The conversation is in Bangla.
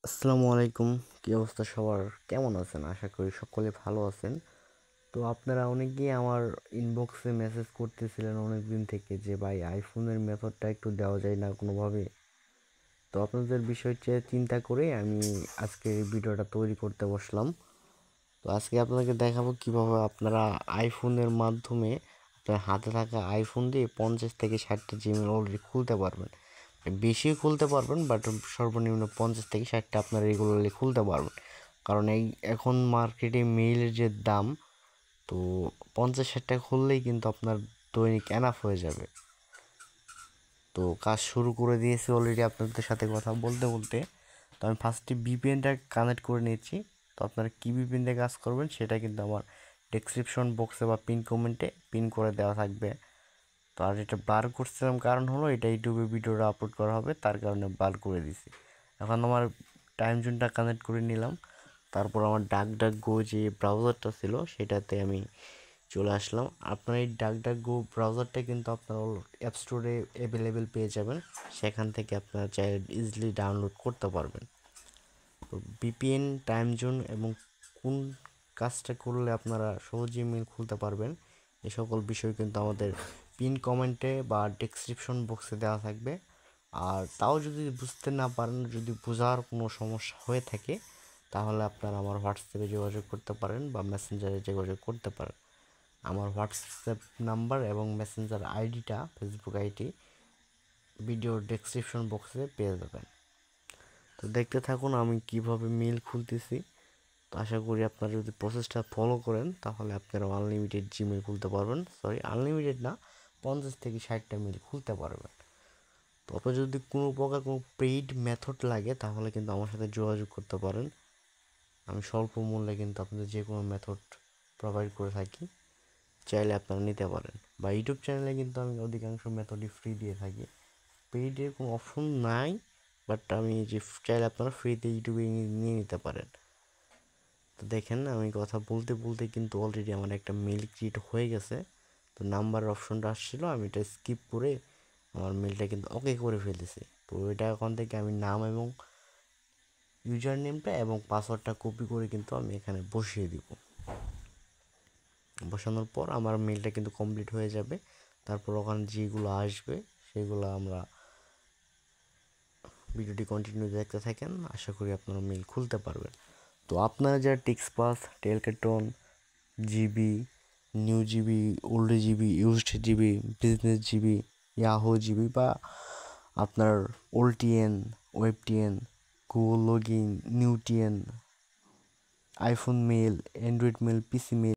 আসসালামু আলাইকুম। কী অবস্থা সবার? কেমন আছেন? আশা করি সকলে ভালো আছেন। তো আপনারা অনেকেই আমার ইনবক্সে মেসেজ করতেছিলেন অনেক দিন থেকে যে ভাই আইফোনের মেথডটা একটু দেওয়া যায় না কোনোভাবে। তো আপনাদের বিষয়টা চিন্তা করে আমি আজকে এই ভিডিওটা তৈরি করতে বসলাম। তো আজকে আপনাকে দেখাবো কিভাবে আপনারা আইফোনের মাধ্যমে আপনার হাতে থাকা আইফোন দিয়ে 50 থেকে 60টা জিমেল অলরেডি খুলতে পারবেন। বেশি খুলতে পারবেন, বাট সর্বনিম্ন 50 থেকে 60টা আপনারা রেগুলারলি খুলতে পারবেন। কারণ এখন মার্কেটে মেইলের যে দাম, তো 50-60টা খুললেই কিন্তু আপনার দৈনিক এনাফ হয়ে যাবে। তো কাজ শুরু করে দিয়েছি অলরেডি আপনাদের সাথে কথা বলতে বলতে। তো আমি ফার্স্টে ভিপিএনটা কানেক্ট করে নিয়েছি। তো আপনারা কী ভিপিএন দিয়ে কাজ করবেন সেটা কিন্তু আমার ডেসক্রিপশন বক্সে বা পিন কমেন্টে পিন করে দেওয়া থাকবে। তো আর এটা ব্লার করছিলাম, কারণ হলো এটা ইউটিউবে ভিডিওটা আপলোড করা হবে, তার কারণে ব্লার করে দিছি। এখন আমার টাইম জোনটা কানেক্ট করে নিলাম। তারপর আমার ডাক ডাক গো যে ব্রাউজারটা ছিল সেটাতে আমি চলে আসলাম। আপনার এই ডাক ডাক গো ব্রাউজারটা কিন্তু আপনার অ্যাপ স্টোরে অ্যাভেলেবেল পেয়ে যাবেন। সেখান থেকে আপনারা চাইলে ইজিলি ডাউনলোড করতে পারবেন। তো ভিপিএন, টাইম জোন এবং কোন কাজটা করলে আপনারা সহজেই মেল খুলতে পারবেন, এ সকল বিষয় কিন্তু আমাদের পিন কমেন্টে বা ডেসক্রিপশন বক্সে দেওয়া থাকবে। আর তাও যদি বুঝতে না পারেন, যদি বোঝার কোনো সমস্যা হয়ে থাকে, তাহলে আপনারা আমার হোয়াটসঅ্যাপে যোগাযোগ করতে পারেন বা মেসেঞ্জারে যোগাযোগ করতে পারেন। আমার হোয়াটসঅ্যাপ নাম্বার এবং মেসেঞ্জার আইডিটা, ফেসবুক আইডি, ভিডিওর ডেসক্রিপশন বক্সে পেয়ে যাবেন। তো দেখতে থাকুন আমি কিভাবে মেল খুলতেছি। তো আশা করি আপনারা যদি প্রসেসটা ফলো করেন তাহলে আপনারা আনলিমিটেড জিমেল খুলতে পারবেন। সরি, আনলিমিটেড না, 50 থেকে 60টা মেল খুলতে পারবেন। তো আপনার যদি কোনো প্রকার কোনো পেইড মেথড লাগে তাহলে কিন্তু আমার সাথে যোগাযোগ করতে পারেন। আমি স্বল্প মূল্যে কিন্তু আপনাদের যে কোনো মেথড প্রোভাইড করে থাকি, চাইলে আপনারা নিতে পারেন। বা ইউটিউব চ্যানেলে কিন্তু আমি অধিকাংশ মেথডই ফ্রি দিয়ে থাকি, পেইডের কোনো অপশন নাই। বাট আমি যে চাইলে আপনারা ফ্রিতে ইউটিউবে নিয়ে নিতে পারেন। তো দেখেন আমি কথা বলতে বলতে কিন্তু অলরেডি আমার একটা মেল ক্রিয়েট হয়ে গেছে। তো নাম্বারের অপশনটা আসছিল, আমি এটা স্কিপ করে আমার মেলটা কিন্তু ওকে করে ফেলেছি। তো এটা এখন থেকে আমি নাম এবং ইউজার নেমটা এবং পাসওয়ার্ডটা কপি করে কিন্তু আমি এখানে বসিয়ে দিব। বসানোর পর আমার মেলটা কিন্তু কমপ্লিট হয়ে যাবে। তারপর ওখানে যেগুলো আসবে সেগুলো আমরা ভিডিওটি কন্টিনিউ দেখতে থাকেন, আশা করি আপনারা মেল খুলতে পারবেন। তো আপনারা যারা TextPlus, Talkatone, GV, new GV, old GV, used GV, business GV, Yahoo GV বা আপনার old TN, web TN, Google login, new TN, iPhone mail, Android mail, PC mail,